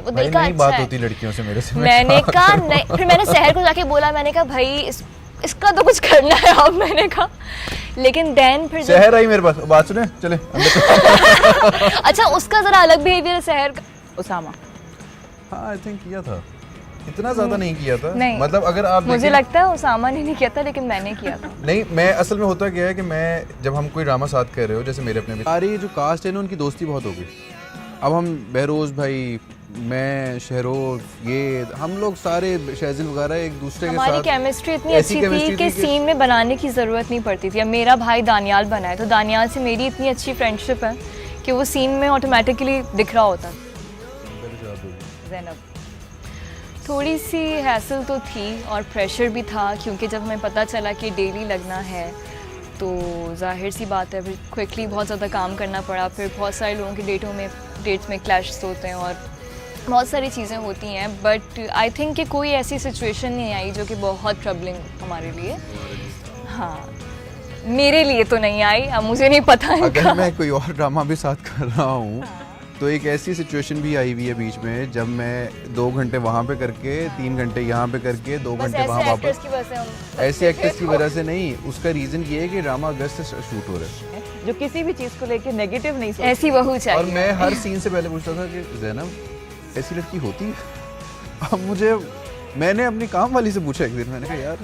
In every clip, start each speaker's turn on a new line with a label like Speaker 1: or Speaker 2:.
Speaker 1: है, वो दिल का अच्छा
Speaker 2: बात
Speaker 1: है।
Speaker 2: होती लड़कियों से मेरे से,
Speaker 1: मैंने कहा नहीं, फिर मैंने सहर को जाके बोला, मैंने कहा भाई इसका तो कुछ करना है अब, मैंने कहा। लेकिन देन फिर
Speaker 2: सहर आई मेरे पास, बात सुने चले
Speaker 1: अच्छा उसका जरा अलग बिहेवियर है सहर का।
Speaker 3: उसामा
Speaker 2: हाँ आई थिंक किया था, इतना ज्यादा नहीं किया था।
Speaker 1: नहीं,
Speaker 2: मतलब अगर आप
Speaker 1: मुझे लगता है उसामा ने नहीं किया था, लेकिन मैंने किया था।
Speaker 2: नहीं, मैं असल में होता क्या है कि मैं जब हम कोई ड्रामा साथ कर रहे हो, जैसे मेरे अपने भी सारी जो कास्ट है ना उनकी दोस्ती बहुत हो गई। अब हम बहरोज भाई, मैं शहरोज, ये हम लोग सारे शहजिल वगैरह एक दूसरे के साथ,
Speaker 1: हमारी केमिस्ट्री इतनी अच्छी थी कि सीन में बनाने की ज़रूरत नहीं पड़ती थी। अब मेरा भाई दानियाल बना है, तो दानियाल से मेरी इतनी अच्छी फ्रेंडशिप है कि वो सीन में ऑटोमेटिकली दिख रहा होता।
Speaker 3: ज़ैनब
Speaker 1: थोड़ी सी हैसल तो थी और प्रेशर भी था, क्योंकि जब हमें पता चला कि डेली लगना है तो जाहिर सी बात है फिर क्विकली बहुत ज़्यादा काम करना पड़ा। फिर बहुत सारे लोगों के डेट्स में क्लैश होते हैं और बहुत सारी चीज़ें होती हैं, बट आई थिंक कि कोई ऐसी सिचुएशन नहीं आई जो कि बहुत ट्रबलिंग हमारे लिए। हाँ, मेरे लिए तो नहीं आई, अब मुझे नहीं पता है।
Speaker 2: अगर मैं कोई और ड्रामा भी साथ कर रहा हूँ तो एक ऐसी सिचुएशन भी आई हुई है बीच में, जब मैं 2 घंटे वहाँ पे करके 3 घंटे यहाँ पे करके 2 घंटे वहाँ वापस, ऐसे एक्टर्स की वजह से नहीं, उसका रीज़न ये है कि ड्रामा अगस्त से शूट हो रहा है,
Speaker 3: जो किसी भी चीज़ को लेके नेगेटिव नहीं सोचती।
Speaker 1: ऐसी बहू चाहिए।
Speaker 2: और मैं हर सीन से पहले पूछता था कि ज़ैनब ऐसी लड़की होती है? अब मैंने अपनी काम वाली से पूछा एक दिन, मैंने कहा यार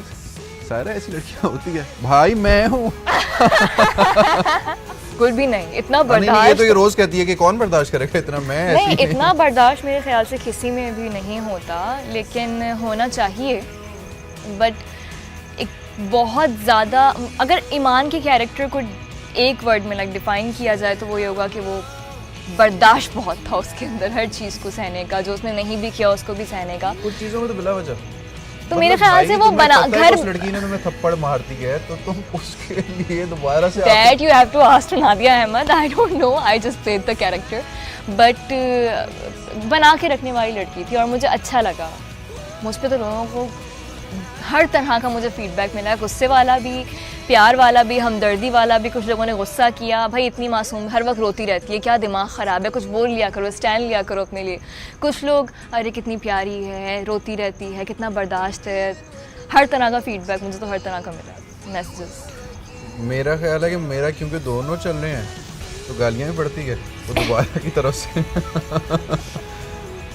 Speaker 2: सारा ऐसी लड़कियाँ होती है? भाई मैं हूँ
Speaker 1: कुछ भी नहीं, इतना
Speaker 2: नहीं,
Speaker 1: बर्दाश्त
Speaker 2: ये तो ये रोज कहती है कि कौन बर्दाश्त करेगा इतना, मैं
Speaker 1: नहीं,
Speaker 2: ऐसी
Speaker 1: इतना बर्दाश्त मेरे ख्याल से किसी में भी नहीं होता, लेकिन होना चाहिए। बट एक बहुत ज़्यादा, अगर ईमान के कैरेक्टर को एक वर्ड में डिफाइन किया जाए तो वो ये होगा कि वो बर्दाश्त बहुत था उसके अंदर, हर चीज़ को सहने का, जो उसने नहीं भी किया उसको भी सहने का।
Speaker 2: कुछ चीजों में तो बिला वजह,
Speaker 1: तो मेरे ख्याल से वो बना घर,
Speaker 2: उस लड़की ने तुम्हें थप्पड़ मारती है तो तुम उसके लिए दोबारा से
Speaker 1: That you have to ask to Nadia Ahmad, I don't know, I just played the character, but बना के रखने वाली लड़की थी और मुझे अच्छा लगा। मुझ पे तो लोगों को हर तरह का मुझे फीडबैक मिला, गुस्से वाला भी, प्यार वाला भी, हमदर्दी वाला भी। कुछ लोगों ने गुस्सा किया, भाई इतनी मासूम हर वक्त रोती रहती है, क्या दिमाग ख़राब है, कुछ बोल लिया करो, स्टैंड लिया करो अपने लिए। कुछ लोग अरे कितनी प्यारी है, रोती रहती है, कितना बर्दाश्त है। हर तरह का फीडबैक मुझे तो हर तरह का मिला, मैसेजेस।
Speaker 2: मेरा ख्याल है कि मेरा क्योंकि दोनों चल रहे हैं तो गालियाँ भी पड़ती है वो दोबारा की तरफ से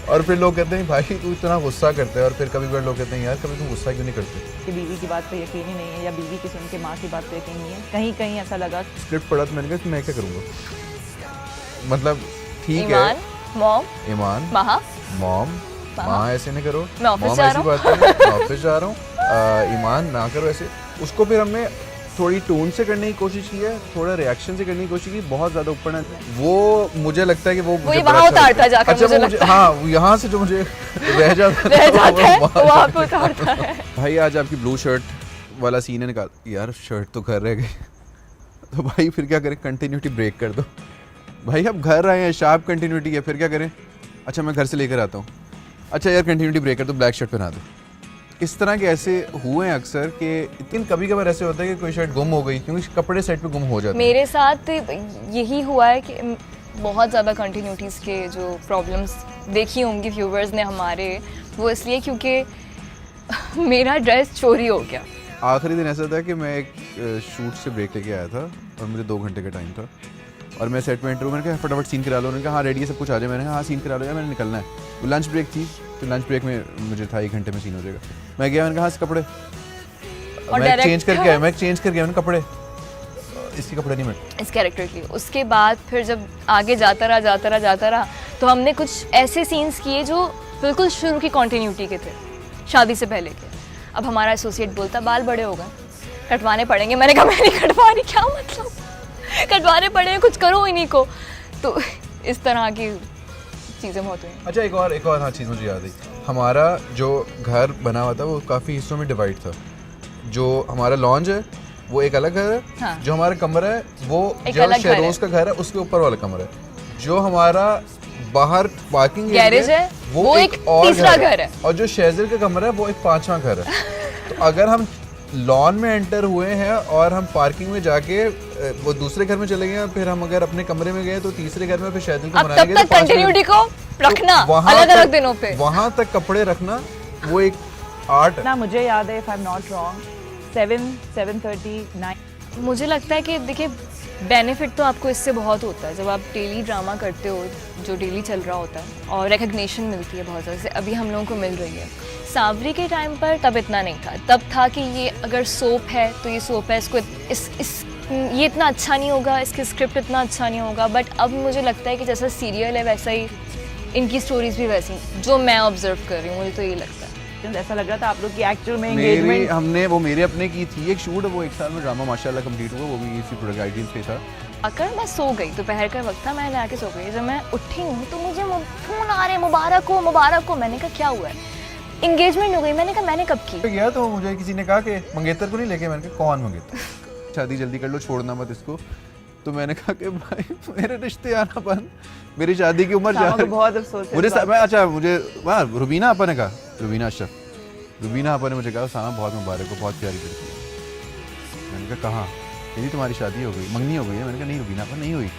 Speaker 2: और फिर लोग कहते हैं भाई तू इतना गुस्सा करता है, और फिर कभी बार लोग कहते हैं यार कभी तुम गुस्सा क्यों नहीं करते?
Speaker 3: कि बीवी की बात पे यकीन ही नहीं है, या बीवी की सुन के माँ की बात पे यकीन नहीं है। कहीं कहीं ऐसा लगा,
Speaker 2: स्क्रिप्ट पढ़ा तो मैंने कहा कि मैं क्या करूँगा, मतलब ठीक
Speaker 1: ईमान,
Speaker 2: है
Speaker 1: मॉम,
Speaker 2: ईमान,
Speaker 1: मॉम,
Speaker 2: माँ ऐसे नहीं करो,
Speaker 1: मैं ऑफिस
Speaker 2: मॉम
Speaker 1: जा
Speaker 2: ऐसी
Speaker 1: रहा
Speaker 2: बात करो, मैं ऑफिस जा रहा हूँ, ईमान ना करो ऐसे। उसको फिर हमने थोड़ी टोन से करने की कोशिश की है, थोड़ा रिएक्शन से करने की कोशिश की, बहुत ज्यादा ऊपर ना, वो मुझे लगता है कि वो मुझे
Speaker 1: वहाँ उतारता जाकर,
Speaker 2: अच्छा मुझे हाँ यहाँ से जो मुझे रह जाता
Speaker 1: है वहाँ पे उतारता है।
Speaker 2: भाई आज आपकी ब्लू शर्ट वाला सीन है, निकाल यार शर्ट तो घर रह गई तो भाई फिर क्या करें, कंटिन्यूटी ब्रेक कर दो भाई, अब घर आए हैं, शार्प कंटिन्यूटी है, फिर क्या करें, अच्छा मैं घर से लेकर आता हूँ, अच्छा यार कंटिन्यूटी ब्रेक कर दो, ब्लैक शर्ट पहना दो। इस तरह के ऐसे हुए हैं अक्सर कि, लेकिन कभी कभार ऐसे होता है कि कोई शर्ट गुम हो गई, क्योंकि कपड़े सेट पे गुम हो जाते हैं।
Speaker 1: मेरे साथ यही हुआ है कि बहुत ज़्यादा कंटिन्यूटीज़ के जो प्रॉब्लम्स देखी होंगी व्यूवर्स ने हमारे, वो इसलिए क्योंकि मेरा ड्रेस चोरी हो गया।
Speaker 2: आखिरी दिन ऐसा था कि मैं एक शूट से ब्रेक लेके आया था और मुझे 2 घंटे का टाइम था और मैं सेट में एंटर हुआ, मैंने कहा फटाफट सीन करा लो, उन्होंने कहा हाँ रेडी है सब कुछ आ जाए, मैंने कहा हाँ सीन करा लो यार मैंने निकलना है। वो लंच ब्रेक थी तो लंच ब्रेक में मुझे था 1 घंटे में सीन हो जाएगा। मैं गया, मैंने कहा हाँ कपड़े, मैं चेंज करके आया, मैंने कपड़े, इसके कपड़े नहीं मिले
Speaker 1: इस कैरेक्टर की। उसके बाद फिर जब आगे जाता रहा तो हमने कुछ ऐसे सीन्स किए जो बिल्कुल शुरू की कॉन्टिन्यूटी के थे, शादी से पहले के। अब हमारा एसोसिएट बोलता बाल बड़े हो गए, कटवाने पड़ेंगे। मैंने कहा मैं नहीं कटवा रही, क्या मतलब कटवाने पड़े, कुछ करो इन्हीं को। तो इस तरह की चीज़ें बहुत हुई।
Speaker 2: अच्छा एक और हाँ चीज़ मुझे याद आई, हमारा जो घर बना हुआ था वो काफ़ी हिस्सों में डिवाइड था। जो हमारा लॉन्ज है वो एक अलग घर है,
Speaker 1: हाँ।
Speaker 2: जो हमारा कमरा है वो
Speaker 1: एक अलग घर
Speaker 2: शेरोज का घर है उसके ऊपर वाला कमरा है, जो हमारा बाहर पार्किंग
Speaker 1: गैरेज है वो एक तीसरा घर है,
Speaker 2: और जो शेजर का कमरा है वो एक 5वां घर है। तो अगर हम लॉन में एंटर हुए हैं और हम पार्किंग में जाके वो दूसरे घर में चले गए, फिर हम अगर अपने कमरे में गए तो तीसरे घर में फिर शायद को
Speaker 1: अब
Speaker 2: मनाने
Speaker 1: तब
Speaker 2: गए
Speaker 1: तक
Speaker 2: तो 5
Speaker 1: कंटिन्यूटी को रखना
Speaker 2: वहाँ
Speaker 1: अलग अलग
Speaker 2: तक-
Speaker 1: दिनों पे।
Speaker 2: वहाँ तक कपड़े रखना वो एक आर्ट है।
Speaker 3: ना मुझे याद है, if I am not wrong, 7:30 9।
Speaker 1: मुझे लगता है कि देखिए बेनिफिट तो आपको इससे बहुत होता है जब आप डेली ड्रामा करते हो जो डेली चल रहा होता है, और रिकग्निशन मिलती है बहुत ज़्यादा, जैसे अभी हम लोगों को मिल रही है। सावरी के टाइम पर तब इतना नहीं था, तब था कि ये अगर सोप है तो ये सोप है, इसको ये इतना अच्छा नहीं होगा, इसकी स्क्रिप्ट इतना अच्छा नहीं होगा। बट अब मुझे लगता है कि जैसा सीरियल है वैसा ही इनकी स्टोरीज भी वैसी, जो मैं ऑब्जर्व कर रही हूँ, मुझे तो ये लगता है।
Speaker 3: ऐसा लग रहा था आप लोग की एक्चुअल में
Speaker 2: मेरी
Speaker 3: एंगेजमेंट।
Speaker 2: हमने वो मेरे अपने की थी एक शूट, वो 1 साल में ड्रामा माशाल्लाह कंप्लीट हुआ, वो भी इसी प्रोडक्ट गाइडेंस पे था।
Speaker 1: आकर मैं सो गई, दोपहर का वक्त था, मैंने आके सो गई। जब मैं उठी हूँ तो मुझे फ़ोन आ रहे मुबारक हो मुबारक हो। मैंने कहा क्या हुआ है, इंगेजमेंट हो गई। मैंने कहा मैंने कब की?
Speaker 2: गया तो मुझे किसी ने कहा कि मंगेतर को नहीं लेके, मैंने कहा कौन मंगेतर, शादी जल्दी कर लो, छोड़ना मत इसको। तो मैंने कहा कि भाई मेरे रिश्ते आना बंद, मेरी शादी की उम्र जा
Speaker 3: सामा को बहुत अफसोस है
Speaker 2: मुझे
Speaker 3: इस बात
Speaker 2: मैं अच्छा मुझे वहाँ रुबीना आपा ने कहा, रुबीना अशरफ, रुबीना आपा ने मुझे कहा सामा बहुत मुबारक हो, बहुत प्यारी लड़की है। मैंने कहा कहाँ? यदि तुम्हारी शादी हो गई, मंगनी हो गई है? मैंने कहा नहीं रुबीना आपा नहीं हुई।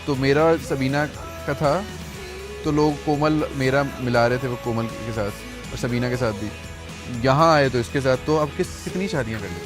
Speaker 2: तो मेरा सबीना का था, तो लोग कोमल मेरा मिला रहे थे वो कोमल के साथ और सबीना के साथ भी। यहाँ आए तो इसके साथ, तो अब कितनी शादियाँ कर ली।